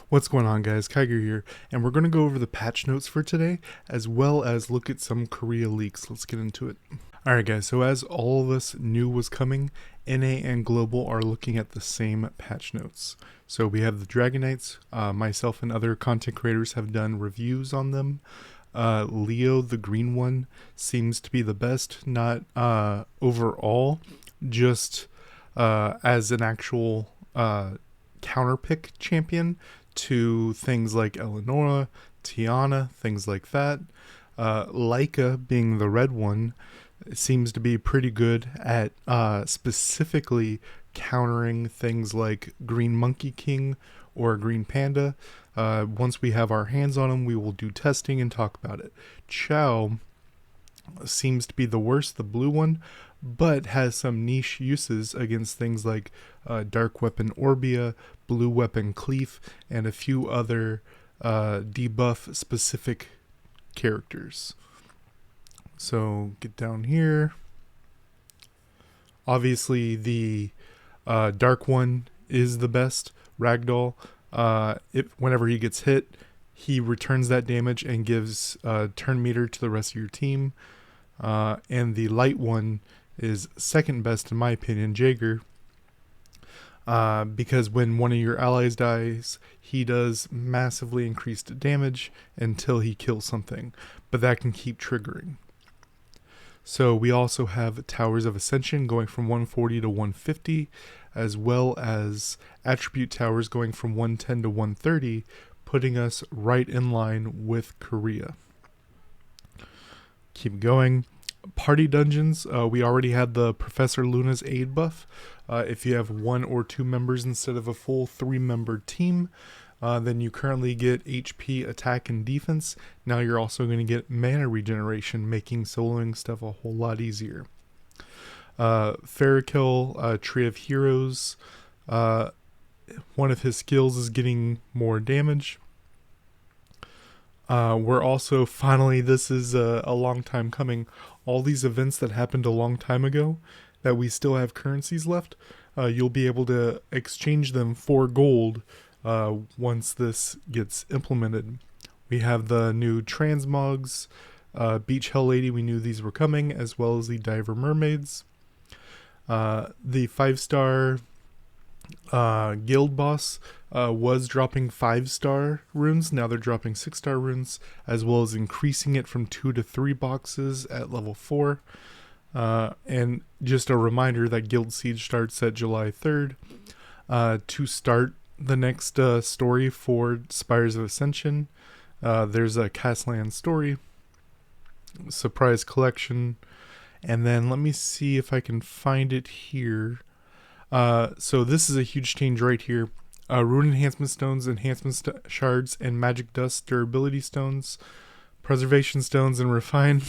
What's going on, guys? Kiger here, and we're going to go over the patch notes for today, as well as look at some Korea leaks. Let's get into it. Alright guys, so as all of us knew was coming, NA and Global are looking at the same patch notes. So we have the Dragon Knights. Myself and other content creators have done reviews on them. Leo, the green one, seems to be the best, not overall, just as an actual counterpick champion to things like Eleonora, Tiana, things like that. Leica, being the red one, seems to be pretty good at specifically countering things like Green Monkey King or Green Panda. Once we have our hands on them, we will do testing and talk about it. Chow seems to be the worst, the blue one, but has some niche uses against things like Dark Weapon Orbia, Blue Weapon Cleef, and a few other debuff specific characters. So get down here. Obviously the dark one is the best, Ragdoll. Whenever he gets hit, he returns that damage and gives turn meter to the rest of your team. And the light one is second best in my opinion, Jaeger. Because when one of your allies dies, he does massively increased damage until he kills something, but that can keep triggering. So we also have Towers of Ascension going from 140 to 150, as well as Attribute Towers going from 110 to 130, putting us right in line with Korea. Keep going. Party dungeons, we already had the Professor Luna's aid buff. If you have 1 or 2 members instead of a full 3-member team, then you currently get HP, attack, and defense. Now you're also going to get mana regeneration, making soloing stuff a whole lot easier. Ferrokill, Tree of Heroes, one of his skills is getting more damage. We're also finally, this is a long time coming, all these events that happened a long time ago that we still have currencies left, you'll be able to exchange them for gold once this gets implemented. We have the new Transmogs, Beach Hell Lady, we knew these were coming, as well as the Diver Mermaids. The 5-star guild boss was dropping 5-star runes. Now they're dropping 6-star runes, as well as increasing it from 2 to 3 boxes at level 4. And just a reminder that Guild Siege starts at July 3rd. To start the next story for Spires of Ascension, there's a Castland story, surprise collection, and then let me see if I can find it here. So this is a huge change right here. Rune Enhancement Stones, Shards, and Magic Dust Durability Stones, Preservation Stones, and Refine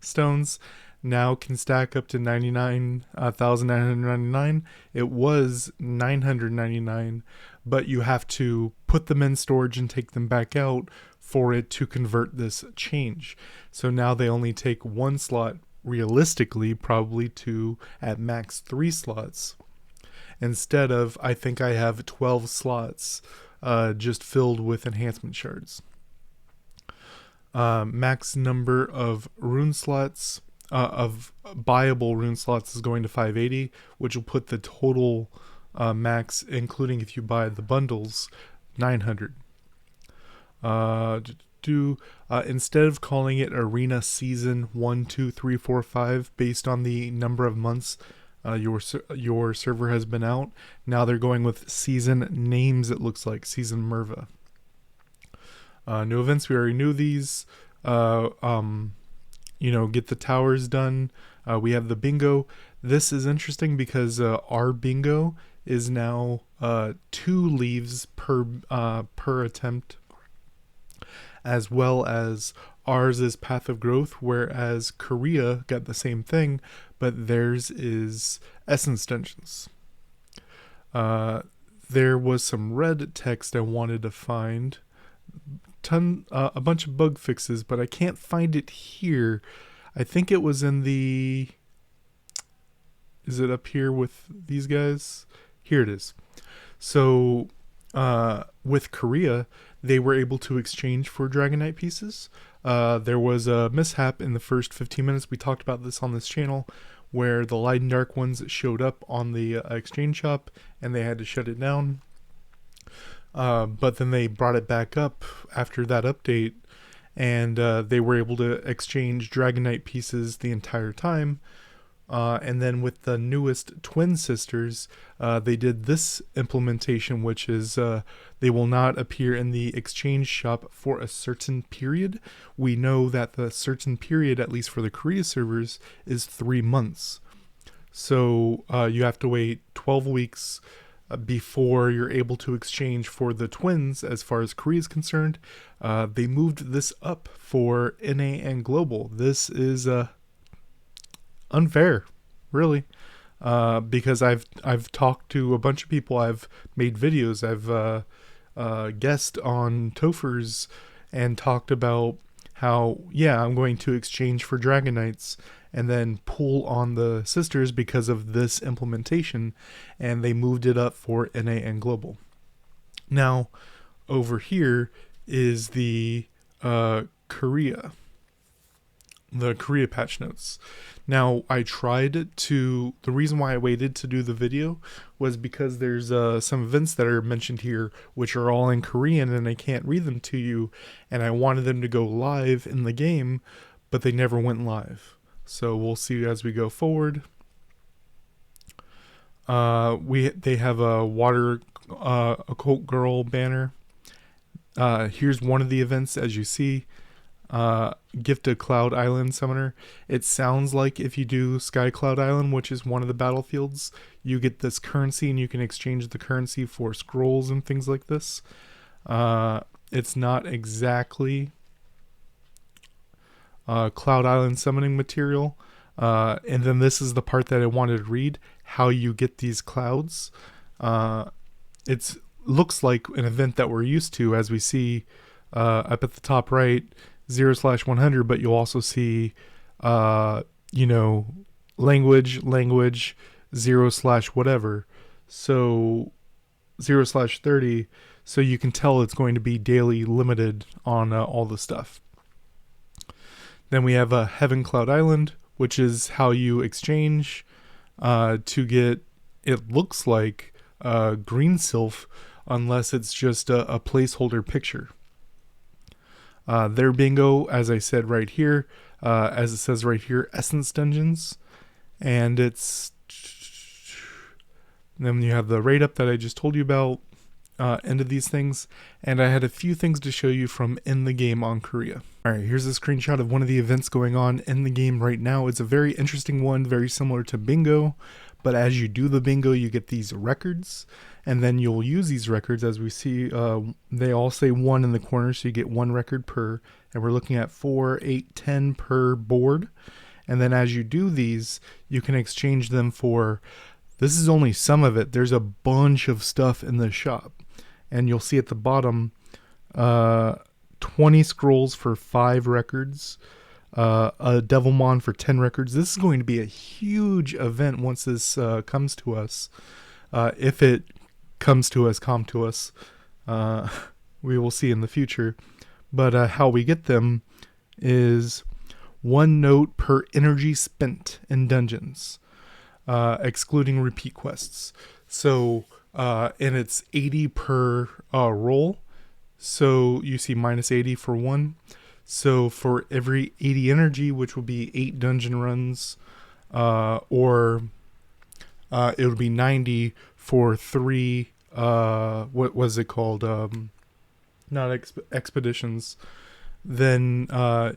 Stones now can stack up to 99,999. It was 999, but you have to put them in storage and take them back out for it to convert this change. So now they only take 1 slot, realistically probably 2, at max 3 slots. Instead of, I think I have 12 slots just filled with enhancement shards. Max number of rune slots, of buyable rune slots, is going to 580, which will put the total max, including if you buy the bundles, 900. Instead of calling it Arena Season 1, 2, 3, 4, 5, based on the number of months your server has been out, now they're going with season names. It looks like Season Merva. New events, we already knew these. Get the towers done. We have the bingo. This is interesting because our bingo is now 2 leaves per attempt, as well as ours is Path of Growth, whereas Korea got the same thing, but theirs is Essence Dungeons. There was some red text I wanted to find. A bunch of bug fixes, but I can't find it here. I think it was in the... Is it up here with these guys? Here it is. So with Korea, they were able to exchange for Dragonite pieces. There was a mishap in the first 15 minutes. We talked about this on this channel, where the light and dark ones showed up on the exchange shop, and they had to shut it down. But then they brought it back up after that update, and they were able to exchange Dragonite pieces the entire time. And then with the newest twin sisters, they did this implementation, which is they will not appear in the exchange shop for a certain period. We know that the certain period, at least for the Korea servers, is 3 months. So you have to wait 12 weeks before you're able to exchange for the twins. As far as Korea is concerned, they moved this up for NA and Global. This is unfair, really, because I've talked to a bunch of people. I've made videos. I've guest on Tophers and talked about how, yeah, I'm going to exchange for Dragonites and then pull on the sisters because of this implementation, and they moved it up for NA and Global. Now, over here is the Korea patch notes. Now, the reason why I waited to do the video was because there's some events that are mentioned here which are all in Korean, and I can't read them to you, and I wanted them to go live in the game, but they never went live. So we'll see as we go forward. They have a water occult girl banner. Here's one of the events, as you see. Gift a Cloud Island Summoner. It sounds like if you do Sky Cloud Island, which is one of the battlefields, you get this currency and you can exchange the currency for scrolls and things like this. It's not exactly Cloud Island summoning material. And then this is the part that I wanted to read, how you get these clouds. It looks like an event that we're used to, as we see up at the top right, 0/100, but you'll also see, language, 0/whatever. So 0/30. So you can tell it's going to be daily limited on all the stuff. Then we have a Heaven Cloud Island, which is how you exchange to get, it looks like green sylph, unless it's just a placeholder picture. Their bingo, as I said right here, as it says right here, Essence Dungeons. And then you have the rate up that I just told you about, end of these things. And I had a few things to show you from in the game on Korea. Alright, here's a screenshot of one of the events going on in the game right now. It's a very interesting one, very similar to bingo. But as you do the bingo, you get these records. And then you'll use these records, as we see, they all say 1 in the corner, so you get 1 record per, and we're looking at 4, 8, 10 per board. And then as you do these, you can exchange them for, this is only some of it, there's a bunch of stuff in the shop. And you'll see at the bottom, 20 scrolls for 5 records, a Devilmon for 10 records. This is going to be a huge event once this comes to us. If it comes to us, we will see in the future. But how we get them is 1 note per energy spent in dungeons, excluding repeat quests. So, and it's 80 per roll. So you see minus 80 for 1. So for every 80 energy, which will be 8 dungeon runs, or it would be 90 for 3, what was it called? Not expeditions. Then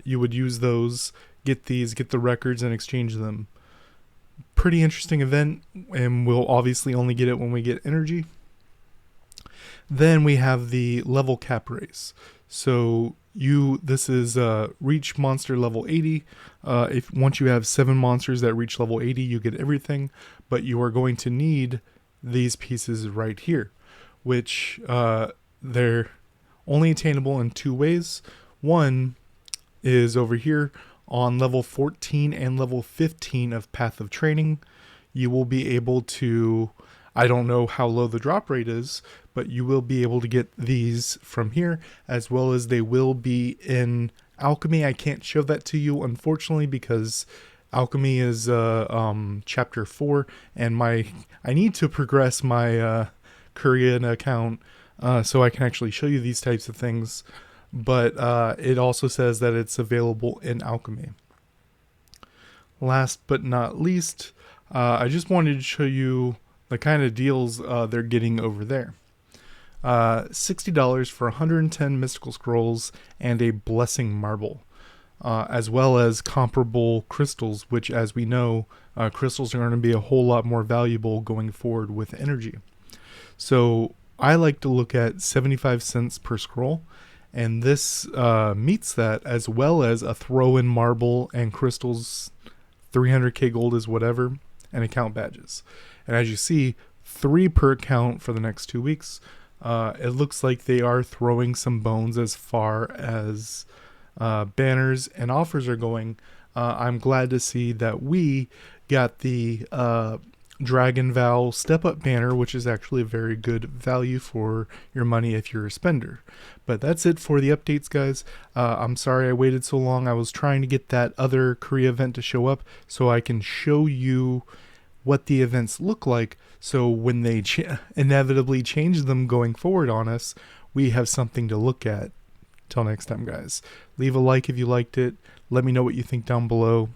you would use those, get the records, and exchange them. Pretty interesting event, and we'll obviously only get it when we get energy. Then we have the level cap race. So this is reach monster level 80. Once you have 7 monsters that reach level 80, you get everything, but you are going to need these pieces right here, which they're only attainable in 2 ways. One is over here on level 14 and level 15 of Path of Training. You will be able to, I don't know how low the drop rate is, but you will be able to get these from here, as well as they will be in Alchemy. I can't show that to you, unfortunately, because Alchemy is chapter 4, and I need to progress my Korean account so I can actually show you these types of things. But it also says that it's available in Alchemy. Last but not least, I just wanted to show you the kind of deals they're getting over there. $60 for 110 mystical scrolls and a blessing marble, as well as comparable crystals, which, as we know, crystals are going to be a whole lot more valuable going forward with energy. So I like to look at 75 cents per scroll, and this meets that, as well as a throw-in marble and crystals. 300k gold is whatever, and account badges. And as you see, 3 per account for the next 2 weeks. It looks like they are throwing some bones as far as banners and offers are going. I'm glad to see that we got the Dragon Vow Step Up banner, which is actually a very good value for your money if you're a spender. But that's it for the updates, guys. I'm sorry I waited so long. I was trying to get that other Korea event to show up so I can show you what the events look like, so when they inevitably change them going forward on us, we have something to look at. Till next time, guys. Leave a like if you liked it. Let me know what you think down below.